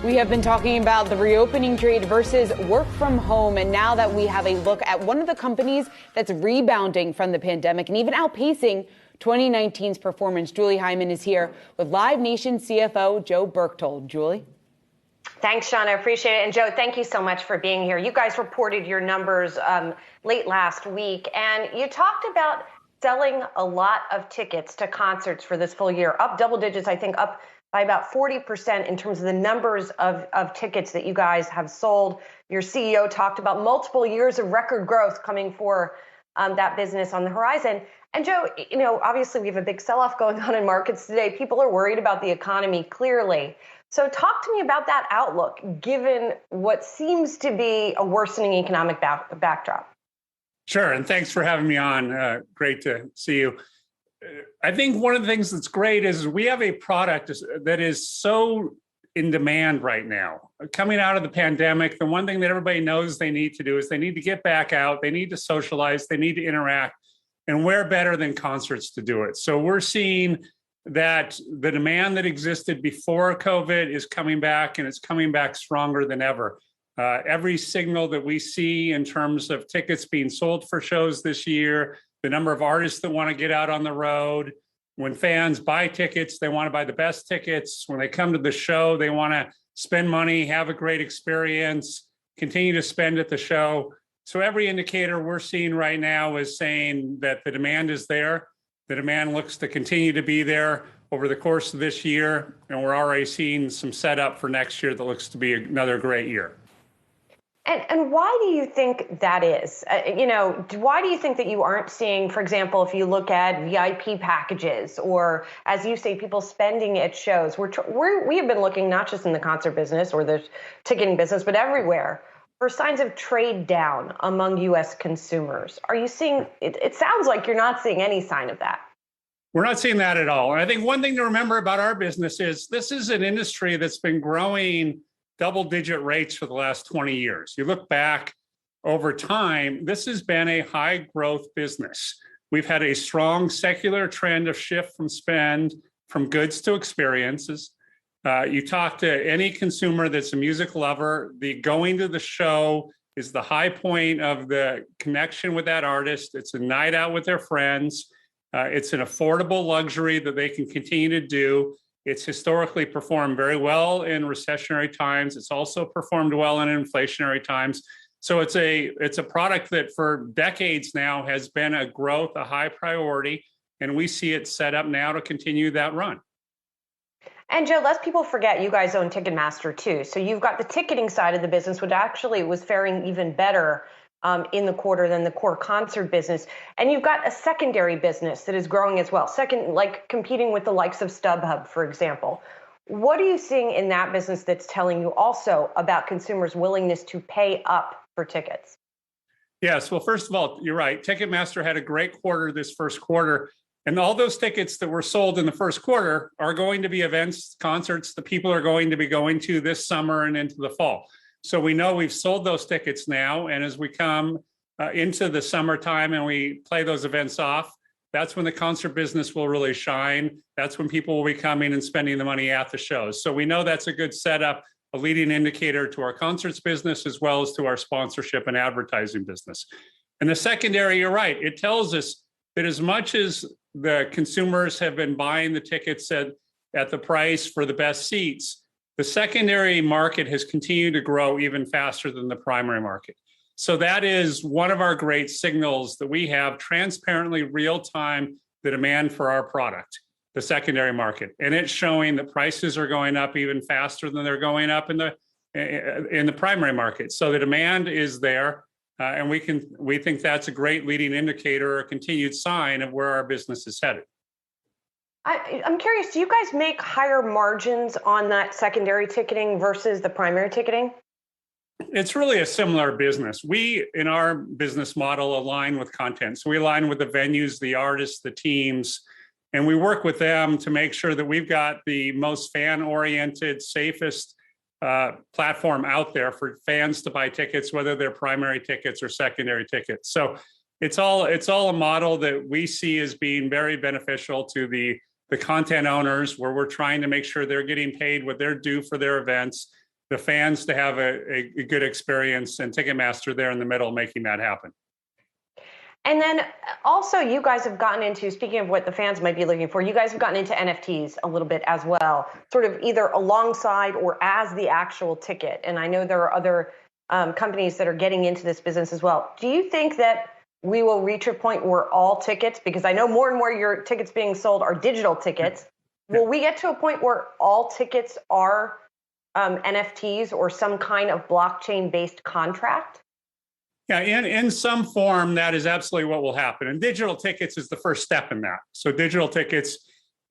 We have been talking about the reopening trade versus work from home. And now that we have a look at one of the companies that's rebounding from the pandemic and even outpacing 2019's performance, Julie Hyman is here with live Nation CFO Joe Berktold. Julie? Thanks, Sean. I appreciate it. And Joe, thank you so much for being here. You guys reported your numbers late last week, and you talked about selling a lot of tickets to concerts for this full year, up double digits, I think up by about 40% in terms of the numbers of tickets that you guys have sold. Your CEO talked about multiple years of record growth coming for that business on the horizon. And Joe, you know, obviously we have a big sell-off going on in markets today. People are worried about the economy, clearly. So talk to me about that outlook, given what seems to be a worsening economic backdrop. Sure, and thanks for having me on. Great to see you. I think one of the things that's great is we have a product that is so in demand right now. Coming out of the pandemic, the one thing that everybody knows they need to do is they need to get back out, they need to socialize, they need to interact, and where better than concerts to do it? So we're seeing that the demand that existed before COVID is coming back, and it's coming back stronger than ever. Every signal that we see in terms of tickets being sold for shows this year, the number of artists that want to get out on the road. When fans buy tickets, they want to buy the best tickets. When they come to the show, they want to spend money, have a great experience, continue to spend at the show. So every indicator we're seeing right now is saying that the demand is there. The demand looks to continue to be there over the course of this year. And we're already seeing some setup for next year that looks to be another great year. And why do you think that is? Why do you think that you aren't seeing, for example, if you look at VIP packages or, as you say, people spending at shows? We have been looking not just in the concert business or the ticketing business, but everywhere for signs of trade down among U.S. consumers. Are you seeing, it sounds like you're not seeing any sign of that. We're not seeing that at all. And I think one thing to remember about our business is this is an industry that's been growing double-digit rates for the last 20 years. You look back over time, this has been a high-growth business. We've had a strong secular trend of shift from spend from goods to experiences. You talk to any consumer that's a music lover, the going to the show is the high point of the connection with that artist. It's a night out with their friends. It's an affordable luxury that they can continue to do. It's historically performed very well in recessionary times. It's also performed well in inflationary times. So it's a product that for decades now has been a high priority, and we see it set up now to continue that run. And Joe, lest people forget, you guys own Ticketmaster too. So you've got the ticketing side of the business, which actually was faring even better in the quarter than the core concert business. And you've got a secondary business that is growing as well. Second, like competing with the likes of StubHub, for example. What are you seeing in that business that's telling you also about consumers' willingness to pay up for tickets? Yes. Well, first of all, you're right. Ticketmaster had a great quarter this first quarter. And all those tickets that were sold in the first quarter are going to be events, concerts that people are going to be going to this summer and into the fall. So we know we've sold those tickets now. And as we come into the summertime and we play those events off, that's when the concert business will really shine. That's when people will be coming and spending the money at the shows. So we know that's a good setup, a leading indicator to our concerts business, as well as to our sponsorship and advertising business. And the secondary, you're right. It tells us that as much as the consumers have been buying the tickets at the price for the best seats, the secondary market has continued to grow even faster than the primary market. So that is one of our great signals that we have transparently real time the demand for our product, the secondary market. And it's showing that prices are going up even faster than they're going up in the primary market. So the demand is there. And we think that's a great leading indicator or a continued sign of where our business is headed. I'm curious, do you guys make higher margins on that secondary ticketing versus the primary ticketing? It's really a similar business. We, in our business model, align with content. So we align with the venues, the artists, the teams, and we work with them to make sure that we've got the most fan-oriented, safest platform out there for fans to buy tickets, whether they're primary tickets or secondary tickets. So it's all a model that we see as being very beneficial to the content owners, where we're trying to make sure they're getting paid what they're due for their events. the fans to have a good experience, and Ticketmaster there in the middle making that happen. And then also you guys have gotten into, speaking of what the fans might be looking for, you guys have gotten into NFTs a little bit as well, sort of either alongside or as the actual ticket. And I know there are other companies that are getting into this business as well. Do you think that we will reach a point where all tickets, because I know more and more your tickets being sold are digital tickets, will we get to a point where all tickets are NFTs or some kind of blockchain-based contract? Yeah, in some form, that is absolutely what will happen. And digital tickets is the first step in that. So digital tickets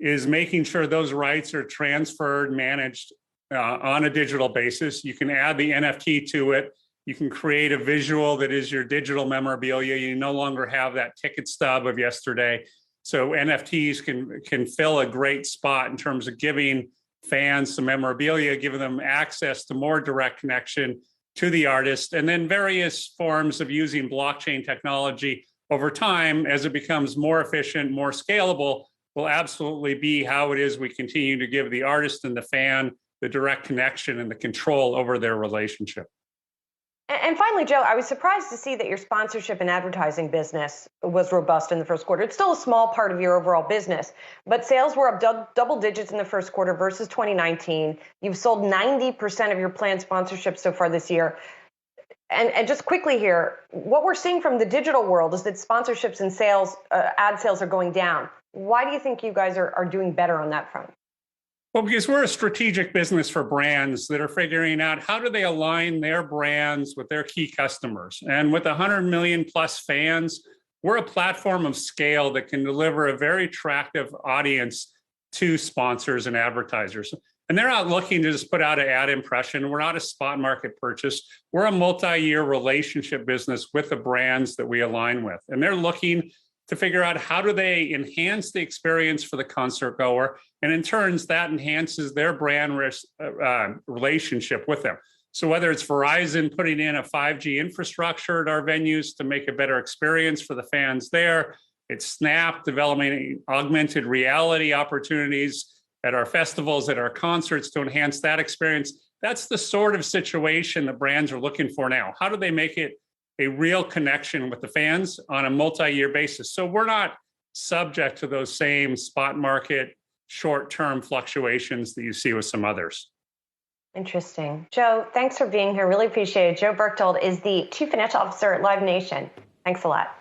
is making sure those rights are transferred, managed on a digital basis. You can add the NFT to it. You can create a visual that is your digital memorabilia. You no longer have that ticket stub of yesterday. So NFTs can fill a great spot in terms of giving fans some memorabilia, giving them access to more direct connection to the artist, and then various forms of using blockchain technology over time as it becomes more efficient, more scalable, will absolutely be how it is we continue to give the artist and the fan the direct connection and the control over their relationship. And finally, Joe, I was surprised to see that your sponsorship and advertising business was robust in the first quarter. It's still a small part of your overall business, but sales were up double digits in the first quarter versus 2019. You've sold 90% of your planned sponsorships so far this year. And just quickly here, what we're seeing from the digital world is that sponsorships and sales, ad sales are going down. Why do you think you guys are doing better on that front? Well, because we're a strategic business for brands that are figuring out how do they align their brands with their key customers. And with 100 million plus fans, we're a platform of scale that can deliver a very attractive audience to sponsors and advertisers. And they're not looking to just put out an ad impression. We're not a spot market purchase. We're a multi-year relationship business with the brands that we align with. And they're looking to figure out how do they enhance the experience for the concert goer, and in turns that enhances their brand relationship with them. So whether it's Verizon putting in a 5G infrastructure at our venues to make a better experience for the fans there, it's Snap developing augmented reality opportunities at our festivals, at our concerts to enhance that experience. That's the sort of situation that brands are looking for now. How do they make it a real connection with the fans on a multi-year basis? So we're not subject to those same spot market, short-term fluctuations that you see with some others. Interesting. Joe, thanks for being here. Really appreciate it. Joe Berchtold is the Chief Financial Officer at Live Nation. Thanks a lot.